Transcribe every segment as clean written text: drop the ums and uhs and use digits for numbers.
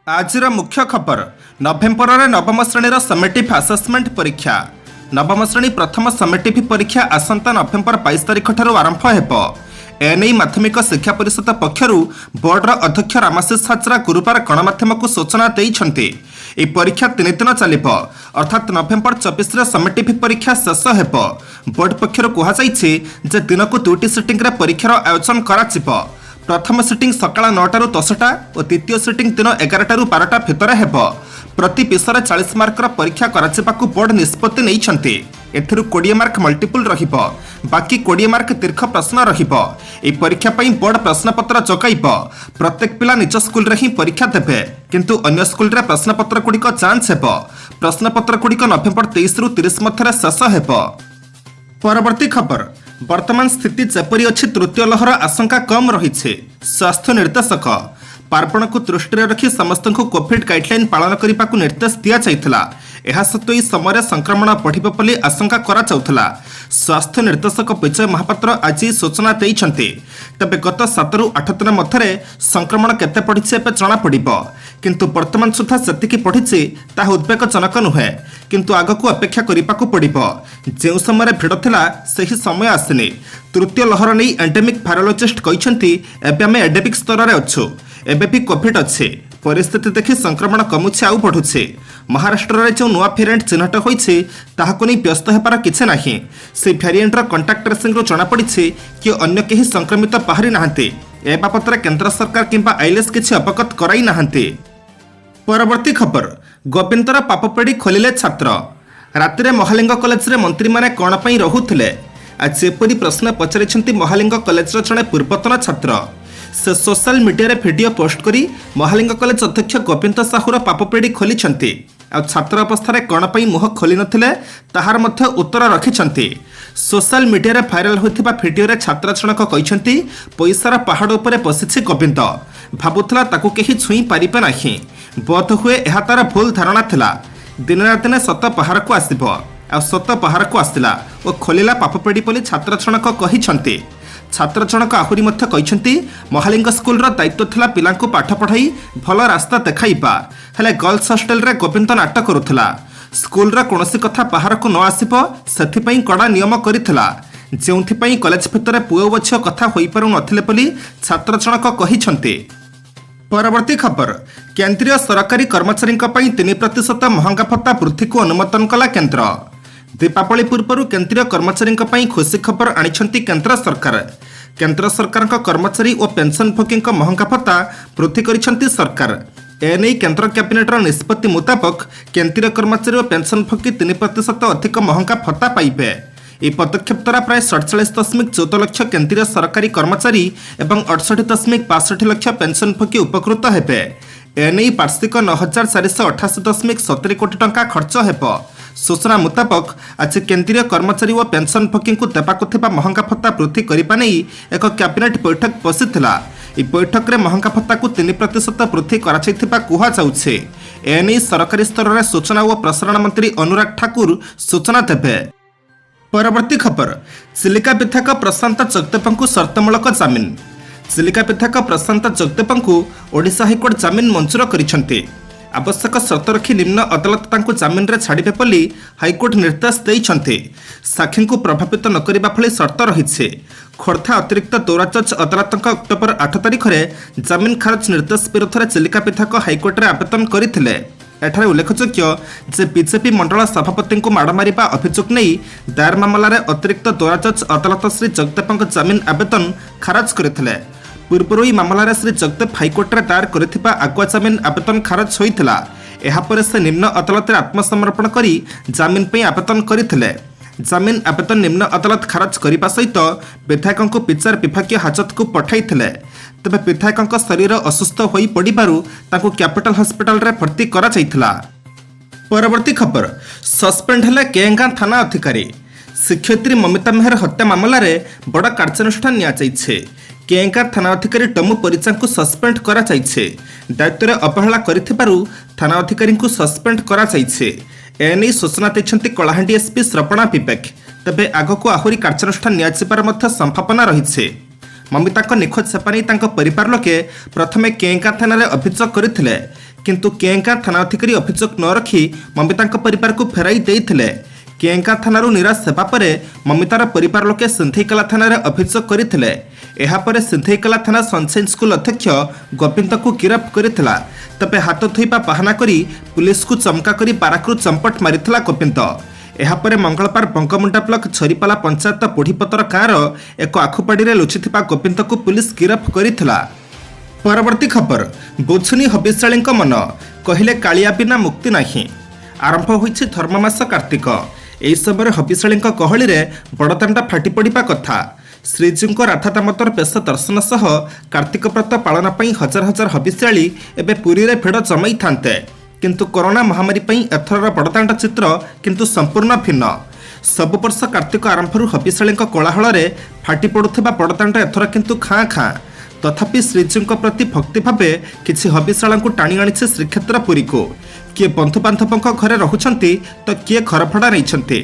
आजर मुख्य खबर नवेम्बर में नवम श्रेणीर समेटिव आसेसमेंट परीक्षा नवम श्रेणी प्रथम समेटिव परीक्षा आसंता नवेम्बर 22 तारिख ठारू आरंभ हेब। एने माध्यमिक शिक्षा परिषद पक्षर बोर्डर अध्यक्ष रामाशीष हाजरा गुरुवार गणमाध्यम को सूचना देते। यह परीक्षा 3 दिन चलिब अर्थात नवेम्बर 24 समेटिव परीक्षा शेष हेब। बोर्ड पक्षर कहुई दिन को 2टी सिटिंग परीक्षार आयोजन करा। प्रथम सिटिंग सकाळ 9 ରୁ 10टा और द्वितीय सिटिंग दिन 11 ରୁ 12टा भितर हेब। प्रति विषय 40 मार्कर परीक्षा कराजिबाकू बोर्ड निष्पत्ति नैछन्ते। एथिरु 20 मार्क मल्टीपल रहिब, बाकी 20 मार्क दीर्घ प्रश्न रहिब। ए परीक्षा पई बोर्ड प्रश्नपत्र जगाइब। प्रत्येक पिला निज स्कूल रे ही परीक्षा देबे, किंतु अन्य स्कूल रे प्रश्नपत्र गुड़िक जांच हेब। प्रश्नपत्र गुड़िक नवेम्बर 23 ରୁ 30 मध्य शेष हेब। परवर्ती खबर वर्तमान स्थिति जेपरी अच्छी तृतीय लहर आशंका कम रही। स्वास्थ्य निर्देशक पार्वण को दृष्टि रखी समस्त को कोविड गाइडलाइन पालन करने को निर्देश दिया जाइथिला। एहा सत्वे समय संक्रमण बढ़िबो बोली आशंका करा जाउथला। स्वास्थ्य निर्देशक विजय महापात्र आज सूचना देइछन्ते। तबे गत 7 ରୁ 8 दिन मध्य संक्रमण केते पड़िছে एबे जणा पड़िबो, किंतु वर्तमान सुधा सेतिकी पड़िছে ताहा उद्वेगजनक नुहे। किंतु आगकू अपेक्षा करिपाकू पड़िबो। जेउ समय भिड़ थिला सही समय आसिनी। तृतीय लहर नहीं एंडेमिक भाइरोलॉजिस्ट कहते एबे आमे एंडेमिक स्तर रे अछु, एबे भी कोविड अच्छे। परिस्थिति देखि संक्रमण कमुचे आउ बढ़ुचे। महाराष्ट्र रे जो नुआ वेरिएंट चिन्हट होइछे ताहाको नै व्यस्त हेबार किछि नाही। से वेरिएंट रो कांटेक्ट ट्रेसिंग रो जणा पड़िछे कि अन्य केही संक्रमित बाहरी नाहंते। ए बाबतरे केंद्र सरकार किंबा आईएलएस किछि अवगत कराई नाहंते। परवर्ती खबर गोविंदर पापपेड़ी खोलिले छात्र। रातिरे महालिंग कॉलेज रे मंत्री माने कोन पई रहुथिले। आज जेपरी प्रश्न पचारिछन्ती महालिंग कॉलेज रो जणे पूर्वतन छात्र। से सोशल मीडिया रे वीडियो पोस्ट करी महालिंग कॉलेज अध्यक्ष गोविंद साहुर पापपेड़ी खोलिछन्ती। आ छात्र अवस्था कौन पर मुह खोली नथिले ताहार मध्य उत्तर रखिछन्ती। सोशल मीडिया रे भाइराल होइथिबा वीडियो रे छात्र जनक कहिछन्ती पैसार पहाड़ उपरे बसिछि गोविंद, भाबुथला ताकू केही छुई पारिबे नाही। बोध हुए एहा तार भूल धारणा थिला। दिन रात दिने सत पहाड़ को आसिबो। आ सत पहाड़ को आसिला और खोलिला पापपेड़ी बोली छात्र जनक कहिछन्ती। छात्र जनक आहुरी मध्य कहिछन्ती महालिंग स्कूल रो दायित्व थिला पिलांको पाठ पढ़ाई भल रास्ता देखाइबा, हेले गर्ल्स हॉस्टल रे गोविंद नाटक करुथिला। स्कूल रा कोनोसी कथा बाहर को न आसिबो सेथि पई कड़ा नियम करिथिला, जेउथि पई कॉलेज भितर पुओ बच्च कथा होई पारु नथिले बोली छात्र जनक कहिछन्ती। परवर्ती खबर केंद्रीय सरकारी कर्मचारी 3% महंगा भत्ता वृद्धि को अनुमोदन कला केंद्र। दीपावली पूर्व केंद्रीय कर्मचारी खुशी खबर आनिछन्ती केंद्र सरकार। केंद्र सरकार कर्मचारी और पेंशनभोगी महंगा भत्ता वृद्धि करिछन्ती सरकार। एने केंद्र कैबिनेट निष्पत्ति मुताबक केंद्रीय कर्मचारी और पेंशनभोगी 3% अधिक महंगा भत्ता पाइबे। यह पदक्षेप द्वारा प्राय 47.14 लाख केंद्रीय सरकारी कर्मचारी और 68.62 लाख पेंशनभोगी उपकृत हेबे। एने वार्षिक 9,488.70 कोटी टंका खर्च हेब। सूचना मुताबक आज केंद्रीय कर्मचारी और पेंशनभोगी को देवाक महंगा भत्ता वृद्धि करने नहीं एक कैबिनेट बैठक बसीथिला। इस बैठक में महंगा भत्ता को 3% वृद्धि कहुए। एने सरकारी स्तर में सूचना और प्रसारण मंत्री अनुराग ठाकुर सूचना देवे। परवर्ती खबर चिलिका विधायक प्रशांत जगदेव को शर्तमूलक जमीन। चिलिका विधायक प्रशांत जगदेव को ओडिशा हाईकोर्ट जमीन मंजूर करिसेंते। आवश्यक शर्त रखी निम्न अदालत तांको जमीन रे छाड़िबे बोली हाईकोर्ट निर्देश देइछन्ते। साक्षी को प्रभावित न करिबा भली शर्त रहिछे। खोर्धा अतिरिक्त दौरा जज अदालत अक्टोबर 8 तारिख में जमीन खारज निर्देश विरोध में चिलिका विधायक हाईकोर्ट रे आवेदन करथिले। एठारे उल्लेखयोग्य जे बीजेपी मंडल सभापति को माड़ मारिबा अभियोग नहीं दायर मामला रे अतिरिक्त दौरा जज अदालत श्री जगदेव जमीन आवेदन खारज करथिले। पूर्व ही मामलार श्री जगदेव हाईकोर्ट में दायर कर आगुआ जमीन आवेदन खारज होता। यापर से निम्न अदालत आत्मसमर्पण कर जमीन पर आवेदन करते। जमीन आवेदन निम्न अदालत खारज करने सहित विधायक को विचार विभाग हाजत को पठाई। तेज विधायक शरीर असुस्थ हो पड़ू कैपिटल हॉस्पिटल रे भर्ती करा जाइथिला। परवर्ती खबर सस्पेंड हेले केंगा थाना अधिकारी। शिक्षयित्री ममिता मेहर हत्या मामला रे बड़ कार्यानुष्ठान निया जाइछे। केंगा थाना अधिकारी टमु परिचा को सस्पेंड करा जाइछे। दायित्व अवहेला करिथिबारु थाना अधिकारी को सस्पेंड करा जाइछे। एने सूचना दैछन्ती कलाहांडी एसपी श्रवणा विवेक। तबे आगको आहुरी कार्यानुष्ठान निया जिबार मध्य संभावना रहिछे। ममिता निखोज सेपा नहीं परिवार लोके प्रथमे केंगा थाना अभियोग करथिले, किंतु केएंका थाना अधिकारी अभियोग न रखी ममिता परिवार को फेराई देइथिले। केएंका थानारू निराश हेबा परे ममितार परिवार लोके सिंधेईकला थाना अभियोग करथिले। एहा परे सिंधेईकला थाना सनशाइन स्कूल अध्यक्ष गोविंद को गिरफ्त करथिला। तबे हाथ धोइबा बहाना करी पुलिस को चमका करी बाराकरू चंपट मारिथिला गोविंद। एहा परे मंगलवार बंगमुंडा ब्लॉक छरीपाला पंचायत पोढ़ीपतर गाँवर एक आखुपाड़ी लुचिथिबा गोविंद को पुलिस गिरफ्त करथिला। परवर्ती खबर बुझुनी हबिशाली मन कहले कालिया बिना मुक्ति नहीं। आरंभ होइछि धर्ममास कार्तिक। एही समय हबिशाली गहली रे बड़दाण्ड फाटी पड़िबा कथा। श्रीजीव राधा दामोदर बेश दर्शन सह कार्तिक व्रत पालन पर हजार हजार हबिशाली एबे पुरी रे भिड़ जमाई थांते। किंतु कोरोना महामारी पई एथरर बड़दाण्ड चित्र किंतु संपूर्ण भिन्न। सब वर्ष कार्तिक आरंभरू हबिशाली कोलाहल रे फाटी पड़ुथिबा बड़दाण्ड एथर किंतु खाँ खाँ। तथापि श्रीजीव प्रति भक्ति भावे किछि हबिशाला को टाणी आनिছে श्रीक्षेत्र पुरी को। किए बंधुबांधव घरे रहुछंती तो किए घर भड़ा नहीं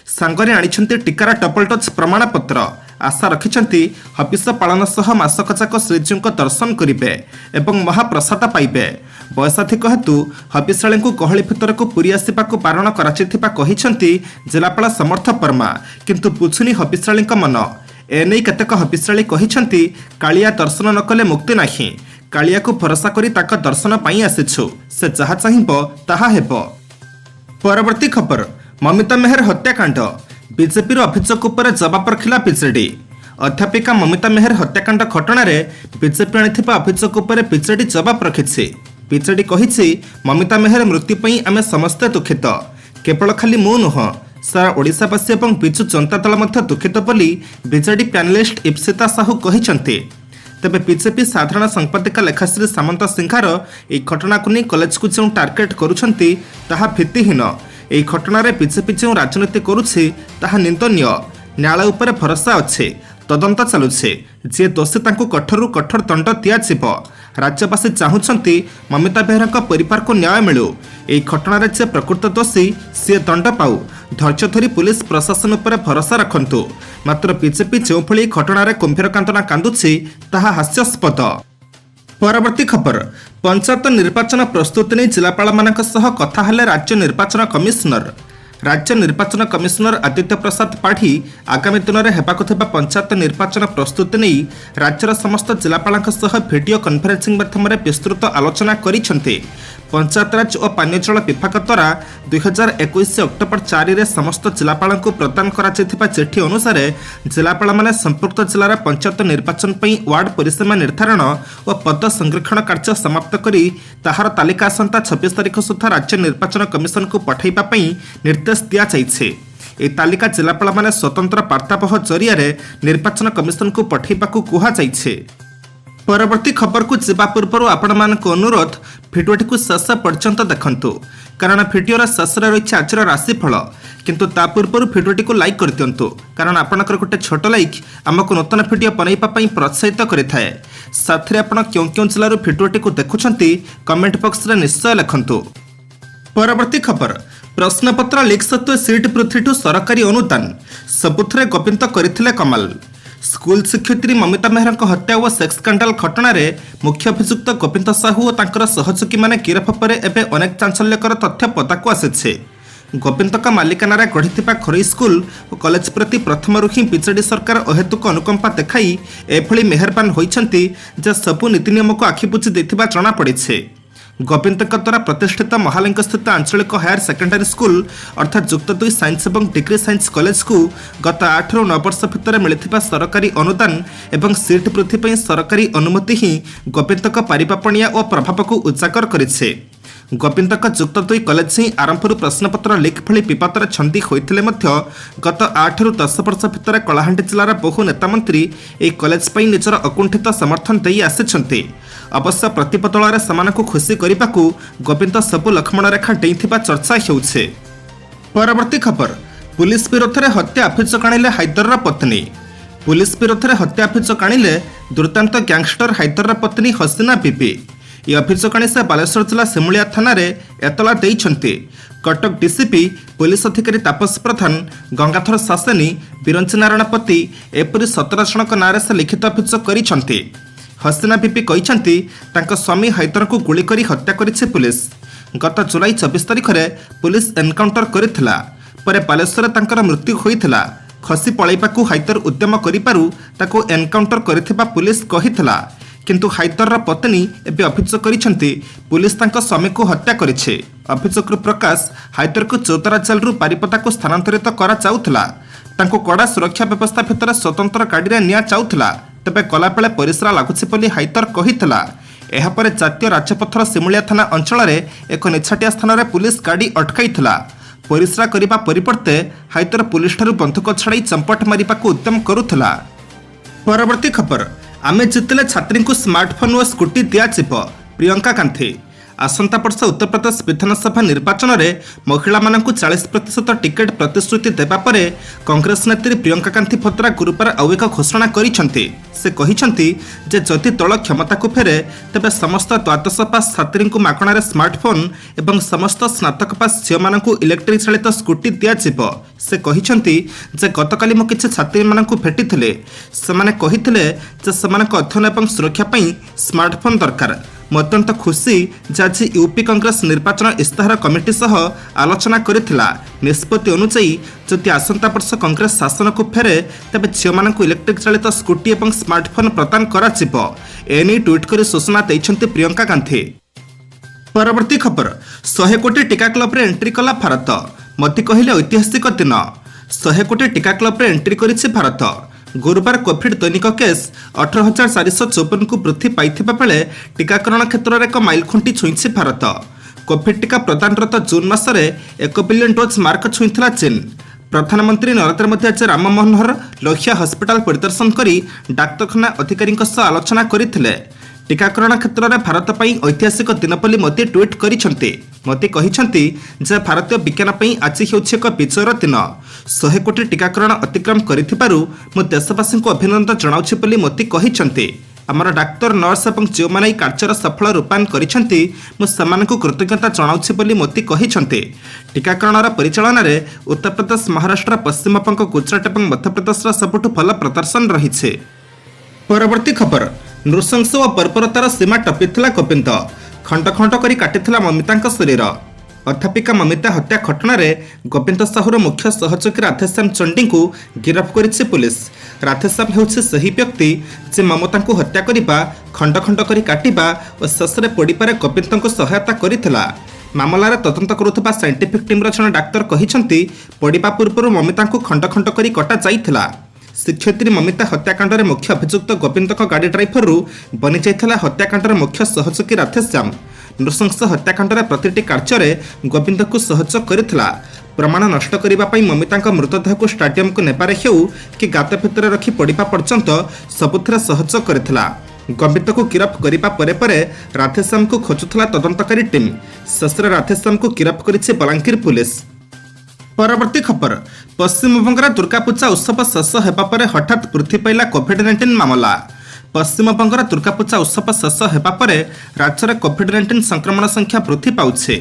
सांगरे आनिछंती टीकार डबल टच प्रमाण पत्र। आशा रखिछंती हबिष पालन सह मासकजाक श्रीजीव दर्शन करिवे एवं महाप्रसाद पाइबे। बयसाधिक हेतु हबिशाली को गहली भितर को पुरी आसिबाकु बारण कराचिथिबा कहिछंती जिलापाल समर्थ वर्मा। किंतु बुझुनी हबिशाली मन। एने केतेक हबिशाली कहिछंती कालिया दर्शन न कले मुक्ति नहीं। कालिया को भरोसा करी ताक दर्शन पाई आसिछु। से जहा चाहिबो ताहा हेबो। परवर्ती खबर ममिता मेहर हत्याकांड। बीजेपी अभियोग उपर जवाब रखिला बीजेडी। अध्यापिका ममिता मेहर हत्याकांड घटना रे बीजेपी आनिथिबा अभियोग उपर बीजेडी जवाब रखिछि। बीजेडी कहिछि ममिता मेहर मृत्यु पई आमे समस्त दुखित। केवल खाली मु नुह सारा ओडिशावासी एवं बिजु जनता दल मध्य दुखित बोली बीजेडी पैनलिस्ट इप्सिता साहू कहिसंती। तेबे बीजेपी साधारण संपादिका लेखाश्री सामंत सिंहार यह घटना को नहीं कॉलेज को जो टार्गेट करुछंती ताहा भित्तिहीन। यह घटना रे बीजेपी जो राजनीति करुछि ताहा निंदनीय। न्यायालय उपर भरोसा अच्छे। तदंत चलुछे। जे दोषी तांको कठोर कठोर दंड दियाजिबो। राज्यवासी चाहुछंती ममिता बेहरा परिवार को न्याय मिलू। यह घटना रे जे प्रकृत दोषी सी दंड पाऊ। धैर्य धरी पुलिस प्रशासन उपर भरोसा रखंतु। मात्र बीजेपी जो भली घटना रे कुंभीर कांदना कांदुछि ताहा हास्यास्पद। परवर्ती खबर पंचायत निर्वाचन प्रस्तुति नहीं जिलापाल मानक सह कथा हेले राज्य निर्वाचन कमिशनर। राज्य निर्वाचन कमिशनर आदित्य प्रसाद पाढ़ी आगामी दिन में हेबाकु थिबा पंचायत निर्वाचन प्रस्तुति नहीं राज्यर समस्त जिलापालक सह वीडियो कॉन्फ्रेंसिंग माध्यम विस्तृत आलोचना करिसेंते। पंचायतराज और पानीय जल विभाग द्वारा 2021 अक्टोबर 4 रे समस्त जिलापाल को प्रदान करा चिठी अनुसार जिलापाल माने संपुक्त जिलार पंचायत निर्वाचन पर वार्ड परिसीमा निर्धारण और पद संरक्षण कार्य समाप्त करी ताहार तालिका आसंता 26 तारिख सुधा राज्य निर्वाचन कमिशन को पठाइबा पई निर्देश दिया जाइछे। ए तालिका जिलापाल माने स्वतंत्र वार्ताबह जरिया निर्वाचन कमिशन को पठाइबाकू कुहा जाइछे। परवर्ती खबर को जीवा पूर्व आपण मानक अनुरोध भिडियोटी को शेष पर्यंत देखंतु कारण भिडियोर शेष रही आज राशिफल। किंतु ता पूर्व भिडियोटी को लाइक कर दियंतु कारण आपनकर गोटे छोट लाइक आमको नूतन भिडियो बनैबा पई प्रोत्साहित करिथाए। साथरे आपण क्यों क्यों जिल्लार भिडियोटी को देखुछंती कमेंट बॉक्स रे निश्चय लिखंतु। परवर्ती खबर प्रश्नपत्र लीक सत्वे सीट पृथ्वी ठू सरकारी अनुदान सबुथरे गोविंद करथिले कमाल। स्कूल शिक्षयित्री ममिता मेहरा हत्या और सेक्स स्कांडाल घटना रे मुख्य अभियुक्त गोविंद साहू और तांकर सहयोगी माने गिरफ पर एवं अनेक चांचल्यकर तथ्य पदाकू आसिछे। गोविंद का मालिकाना गढ़ी घरोई स्कूल और कॉलेज प्रति प्रथम ही बीजेडी सरकार अहेतुक अनुकंपा देखाई एभली मेहरबान होइछंती जे सबु नीति नियम को आखिबुझी देथिबा जଣା पड़िछे। गोविंद द्वारा प्रतिष्ठित महालिंग स्थित आंचलिक हायर सेकेंडरी स्कूल अर्थात जुक्त 2 साइंस और डिग्री साइंस कॉलेज को गत 8 ରୁ 9 वर्ष भितर मिलता सरकारी अनुदान एवं सीट वृद्धि पर सरकारी अनुमति ही गोविंद पारिपापणिया और प्रभाव को उजागर करिछे। गोविंद जुक्त 2 कॉलेज ही आरंभ प्रश्नपत्र लीक भली विपदर छंदी होते गत 8 ରୁ 10 वर्ष भितर कलाहांडी जिलार बहु नेता मंत्री एक कॉलेज पर निजर अकुंठित समर्थन दे आसी। अवश्य प्रतिबदल से खुशी करने को गोविंद सबु लक्ष्मण रेखा डेइथिबा चर्चा हेउछे। परवर्ती खबर पुलिस विरोध में हत्या अभियोग आनिले हाइदर पत्नी। पुलिस विरोध में हत्या अभियोग आनिले दुर्दांत गैंगस्टर हाइदर पत्नी हसीना बीबी। यह अभियोग आनी से बालेश्वर जिला सिमुलिया थाना एतला देइछंती। कटक डीसीपी पुलिस अधिकारी तापस प्रधान गंगाधर शासनी बिरंची नारायण पति एपरी 17 जनक नाँ से लिखित अभियोग करिछंती। हसीना बीबी कहिसंती तांको स्वामी हैदर को गुली करी हत्या करिछि पुलिस। गत जुलाई 24 तारिख रे पुलिस एनकाउंटर करिथिला परे बालेश्वर तांकर मृत्यु होइथिला। खसी पळैबाकू हैदर उद्यम करिपारु ताको एनकाउंटर करिथिबा पुलिस कहिथिला, किंतु हैदर पत्नी एबे अभियोग करिसंती पुलिस तांको स्वामी को हत्या करिछि। अभियोगरु प्रकाश हैदर को चौतारा जेल रु बारिपदा को स्थानांतरित करा जाउथिला। तांको कड़ा सुरक्षा व्यवस्था भितर स्वतंत्र गाड़ी रे निया जाउथिला, तेबे कलापेले परिसरा लागुछि बोली हैदर कहिथिला। एहापरे जातीय राजपथर सिमुलिया थाना अंचल एक निछाटिया स्थान में पुलिस गाड़ी अटकाइथिला। परिसरा करिबा परिवर्ते हैदर पुलिस ठारू बंधुक छड़ाई चंपट मारिबाकू उद्यम करुथिला। परवर्ती खबर, आमे जितले छात्री को स्मार्टफोन और स्कूटी दियाजिब। प्रियंका गांधी आसंता वर्ष उत्तर प्रदेश विधानसभा निर्वाचन में महिला मानक 40% टिकेट प्रतिश्रुति देवा परे कांग्रेस नेत्री प्रियंका गांधी भद्रा गुरुवार आउ एक घोषणा करिसेंती। से कहिसेंती जे जदि दल क्षमता को फेरे तेबे समस्त द्वादश पास छात्री को मागणार स्मार्टफोन एवं समस्त स्नातक पास झील मानक इलेक्ट्रिक चालित स्कूटी दियाजिब। से कहिसेंती जे गतकाली मो किछि छात्री मानक भेटिथिले, सेमाने कहिथिले जे सेमानक अध्ययन एवं सुरक्षा पई स्मार्टफोन दरकार। अत्यंत खुशी जे आज यूपी कांग्रेस निर्वाचन इस्ताहार कमिटी सह आलोचना करिथिला। निष्पत्ति अनुसायी जदि आसंता वर्ष कांग्रेस शासन को फेरे तेबे झील मानक इलेक्ट्रिक चालित स्कूटी एवं स्मार्टफोन प्रदान कराजिब। एने ट्वीट कर सूचना दैछन्ती प्रियंका गांधी। परवर्ती खबर, 100 कोटी टीका क्लब रे एंट्री कला भारत। मोदी कहिले ऐतिहासिक दिन। 100 कोटी टीका क्लब रे एंट्री करिछि भारत। गुरुवार कोविड दैनिक केस 18,454 को वृद्धि पाइथिबा बेले टीकाकरण क्षेत्र में एक माइलखुंटी छुईछि भारत। कोविड टीका प्रदानरत जून मासरे 1 बिलियन डोज मार्क छुईथिला चीन। प्रधानमंत्री नरेंद्र मोदी आज राम मनोहर लोहिया हस्पिटाल परिदर्शन करी डाक्तरखाना अधिकारी आलोचना करथिले। टीकाकरण क्षेत्र में भारत पई ऐतिहासिक दिन बोली मोदी ट्वीट करिसेंती। मोदी कहिसेंती जे भारतीय विज्ञान पई आज हेउछि एक विजयर दिन। 100 कोटी टीकाकरण अतिक्रम करिथिबारु मो देशवासी को अभिनंदन जणाउछि बोली मोदी कहिसेंती। आमर डाक्तर नर्स और जो माने कार्यर सफल रूपायन करिसेंती मो समानकु कृतज्ञता जणाउछि बोली मोदी कहिसेंती। टीकाकरण परिचालन में उत्तर प्रदेश, महाराष्ट्र, पश्चिम बंग, गुजरात और मध्य प्रदेश सबुठु भल प्रदर्शन रही। परवर्ती खबर, नृशंस और बर्बरतार सीमा टपिथिला गोविंद। खंड खंड करी काटिथिला ममितांक शरीर। अध्यापिका ममिता हत्या घटना गोविंद साहुर मुख्य सहयोगी राधेश्याम चंडी को गिरफ्त करिछि पुलिस। राधेश्याम हेउछि सही व्यक्ति जे ममता को हत्या करिबा, खंड खंड करी काटिबा और शेषरे पोड़िबारे गोविंद को सहायता करिथिला। मामलार तदंत करुଥିବା साइंटिफिक टीम जन डाक्तर कहिसंती पोड़िबा पूर्व ममिता को खंड खंड करी कटा जाइथिला। शिक्षयित्री ममिता हत्याकांड में मुख्य अभियुक्त गोविंद गाड़ी ड्राइवर बनी जाइथिला हत्याकांड मुख्य सहयोगी राधेश्याम। नृशंस हत्याकांड प्रतिटी कार्य गोविंद को सहयोग करिथिला। प्रमाण नष्ट करने ममिता मृतदेह को स्टाडियम को नेबारे हेउ कि गात भितर रखी पड़िबा पर्यंत सबुथिरे सहयोग करिथिला। गोविंद को गिरफ्त करने परे राधेश्याम को खोजुथिला तदंतकारी टीम। शेषरे राधेश्याम को गिरफ्त करिछि बलांगीर पुलिस। परवर्ती खबर, पश्चिमबंग दुर्गा पूजा उत्सव शेष होगा पर हठात वृद्धि पाइला कोविड-19 मामला। पश्चिमबंग दुर्गा पूजा उत्सव शेष होगा पर राज्य में कोविड-19 संक्रमण संख्या वृद्धि पाउछे।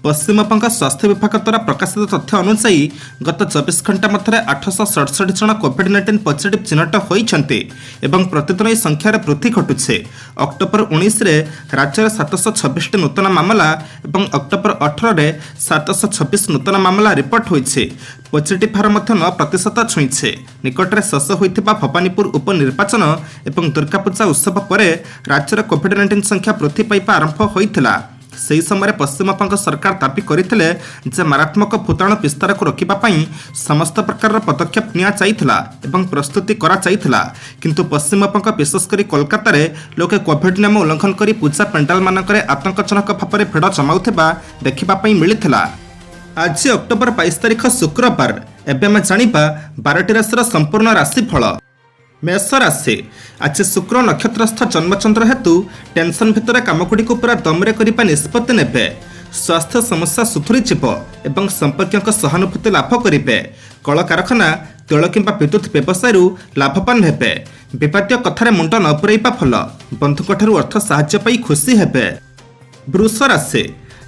पश्चिमबंग स्वास्थ्य विभाग द्वारा प्रकाशित तथ्य अनुसायी गत 24 घंटा मध्य 867 जन कोविड-19 पॉजिटिव चिन्हट होइछन्ते एवं प्रतिदिन यह संख्यार वृद्धि घटुछे। अक्टोबर 19 रे राज्य में 726 नूतन मामला और अक्टोबर 18 रे 726 नूतन मामला रिपोर्ट होइछे। पॉजिटिव हार 9% छुईछे। निकटरे शेष होइथिबा भवानीपुर उपनिर्वाचन एवं दुर्गा पूजा उत्सव पर राज्य में कोविड-19 संख्या वृद्धि पाइबा आरंभ होइथिला। ସେହି ସମୟରେ ପଶ୍ଚିମବଙ୍ଗ ସରକାର ଦାବି କରିଥିଲେ ଯେ ମାରାତ୍ମକ ଭୂତାଣୁ ବିସ୍ତାରକୁ ରୋକିବା ପାଇଁ ସମସ୍ତ ପ୍ରକାରର ପଦକ୍ଷେପ ନିଆଯାଇଥିଲା ଏବଂ ପ୍ରସ୍ତୁତି କରାଯାଇଥିଲା। କିନ୍ତୁ ପଶ୍ଚିମବଙ୍ଗ ବିଶେଷ କରି କୋଲକାତାରେ ଲୋକେ କୋଭିଡ୍ ନିୟମ ଉଲ୍ଲଂଘନ କରି ପୂଜା ପେଣ୍ଡାଲମାନଙ୍କରେ ଆତଙ୍କଜନକ ଭାବରେ ଭିଡ଼ ଜମାଉଥିବା ଦେଖିବା ପାଇଁ ମିଳିଥିଲା। ଆଜି ଅକ୍ଟୋବର 22 ତାରିଖ ଶୁକ୍ରବାର। ଏବେ ଆମେ ଜାଣିବା 12ଟି ରାଶିର ସମ୍ପୂର୍ଣ୍ଣ ରାଶିଫଳ। मेष राशि, आज शुक्र नक्षत्रस्थ जन्मचंद्र हेतु टेंशन भितर कामगुड़ी पूरा दम्रे करने निष्पत्ति नेबे। स्वास्थ्य समस्या सुधुरी एवं संपर्क सहानुभूति लाभ करेंगे। कल कारखाना, तेल किंबा विद्युत व्यवसाय लाभवान हेबे। विवादीय कथार मुंड न पुराइबा फल। बंधुक अर्थ साहाय्य पाई खुशी हेबे। वृष राशि,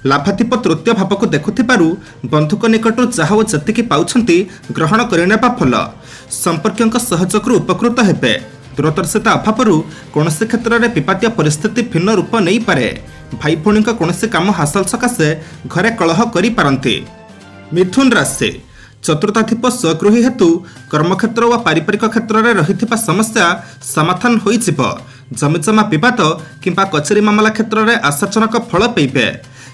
लाभाधिप तृतीय भाव को देखुथिबारु बंधुक निकटू जहा ओ जतिकी पाउछंती ग्रहण करिनेबा फल। संपर्कियों सहयोग उपकृत हेबे। दूरदर्शिता अभाव कौन क्षेत्र में विपातीय परिस्थिति भिन्न रूप नहीं पारे। भाई भौणी कौन काम हासिल सकाशे घरे कलह करि। मिथुन राशि चतुर्थाधिप स्वगृही हेतु कर्मक्षेत्र व पारिवारिक क्षेत्र में रही समस्या समाधान हो जमीजमा बद किंबा कचेरी मामला क्षेत्र में आशाजनक फल पाइबे।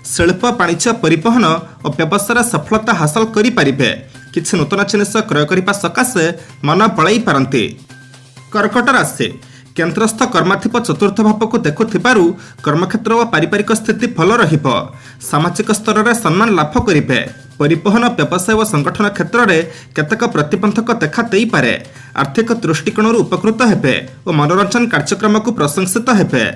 शिल्प वाणिज्य परिवहन और व्यवसाय सफलता हासिल करें। किसी नूतन जिनिस क्रय करने सकाशे मन बड़ाई पारती। कर्कट राशि केन्द्रस्थ कर्माधिप चतुर्थ भाव को देखुथिबारु कर्मक्षेत्र व पारिवारिक स्थिति भल रहिबो। सामाजिक स्तर में सम्मान लाभ करेंगे। परिवहन व्यवसाय व संगठन क्षेत्र में केतक प्रतिबंधक देखा देई पारे। आर्थिक दृष्टिकोण उपकृत हेबे और मनोरंजन कार्यक्रम को प्रशंसित हेबे।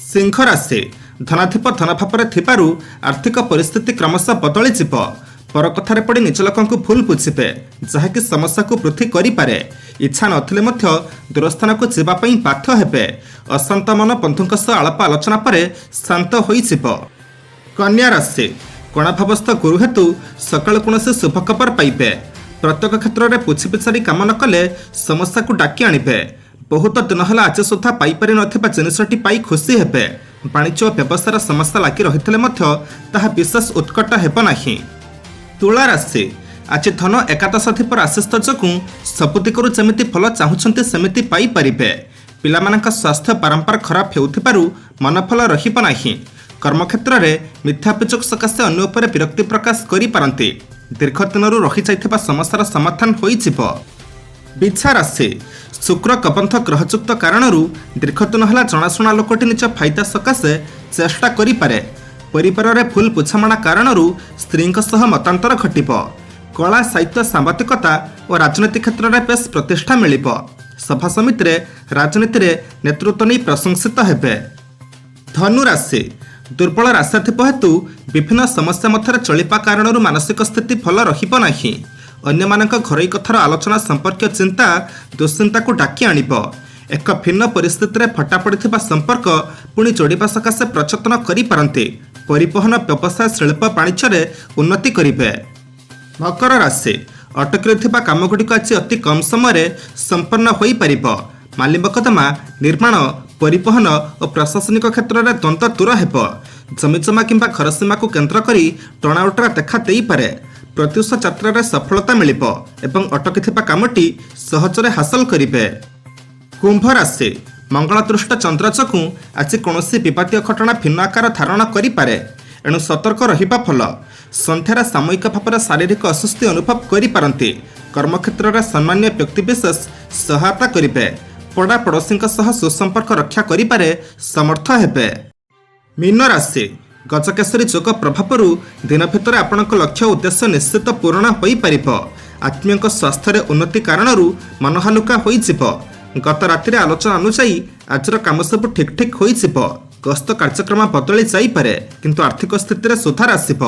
सिंह राशि धनाधिप धन भाव थिबारु आर्थिक परिस्थिति क्रमशः बदली जिवो। पर कथारे पड़ी निज लोक भूल बुझे जहाँकि समस्या को वृद्धि करें। इच्छा नथिले मध्य दूरस्थान को जावाई बाध्य हेबे। अशांत मन बंधुक आलाप आलोचना पर शांत हो। कन्या राशि कोणाभावस्थ गुरु हेतु सकाल कौन शुभ खबर पाइबे। प्रत्येक क्षेत्र में पुछि पिछाड़ी काम न कले समस्या को डाकी आणिबे। बहुत दिन है आज सुधा पाइपारि नथिबा जिनिसटी पाई खुशी हेबे। वाणिज्य और व्यवसाय समस्या लगी रही विशेष उत्कट हेब नाही। तुला राशि आज धन एकादशाधिप आशीष जो सब दिगरू जमी फल चाहूँगी सेमती पाइपर। पिलामानका स्वास्थ्य बारंबार खराब होउथिबारु मनफल रहिब नाही। कर्मक्षेत्र में मिथ्याभियोग सकाशे अन्य उपर विरक्ति प्रकाश करिपारंती। दीर्घ दिनरू रही जाइथिबा समस्यार समाधान होइजिब। बिछा राशि शुक्र कबंध ग्रहयुक्त कारणरू दीर्घ दिन है जनाशुना लोकटी निज फायदा सकाशे चेष्टा करिपारे। परिवार में भूल बुझामणा कारणरू स्त्री मतांतर घटिब। कला साहित्य सांबादिकता और राजनीति क्षेत्र में बेस प्रतिष्ठा मिलिब। सभा समिति रे राजनीति रे नेतृत्व नहीं प्रशंसित हेबे। धनु राशि दुर्बल राशाधिप हेतु विभिन्न समस्या मध्य चलिबा कारणरू मानसिक स्थिति भल रहिब नाही। अन्यमानक घरोई कथार आलोचना संपर्क चिंता दुश्चिंता को डाकी आणिब। एक भिन्न परिस्थिति में फटा पड़िथिबा संपर्क पुणी जोड़िबा सकाशे प्रचेतन करिपारंती। परिवहन व्यवसाय शिल्प वाणिज्य उन्नति करिबे। मकर राशि अटकी रहिथिबा कामगुड़िक आज अति कम समय संपन्न होई परिबो। माली मकदमा निर्माण परिवहन और प्रशासनिक क्षेत्र में द्वंद्व दूर हेब। जमीजमा किंबा घर सीमा को केन्द्र करी टणाउटरा देखा देई पारे। प्रत्युष यात्रा रे सफलता मिलिब एवं अटकी कामटी सहजरे हासिल करिबे। कुंभ राशि मंगलदृष्ट चंद्र जो आज कौन विपातीय घटना भिन्न आकार धारण करें। एणु सतर्क रहिबा फल। संध्यार सामयिक भाव में शारीरिक अस्वस्थ अनुभव करिपारंती। कर्मक्षेत्र में सम्मान्य व्यक्तिविशेष सहायता करेंगे। पड़ा पड़ोशी सुसंपर्क रक्षा करिपारे समर्थ हेबे। मीन राशि गजकेशरी जोग प्रभाव दिन भितर आपणक लक्ष्य उद्देश्य निश्चित पूर्ण हो पार। आत्मीय स्वास्थ्य रे उन्नति कारणरू मन हालुका होइजिब। गत राति आलोचना अनुसायी आज काम सब ठीक ठीक होइजिब। गस्त कार्यक्रम बदली जाइपारे किंतु आर्थिक स्थिति रे सुधार आसिब।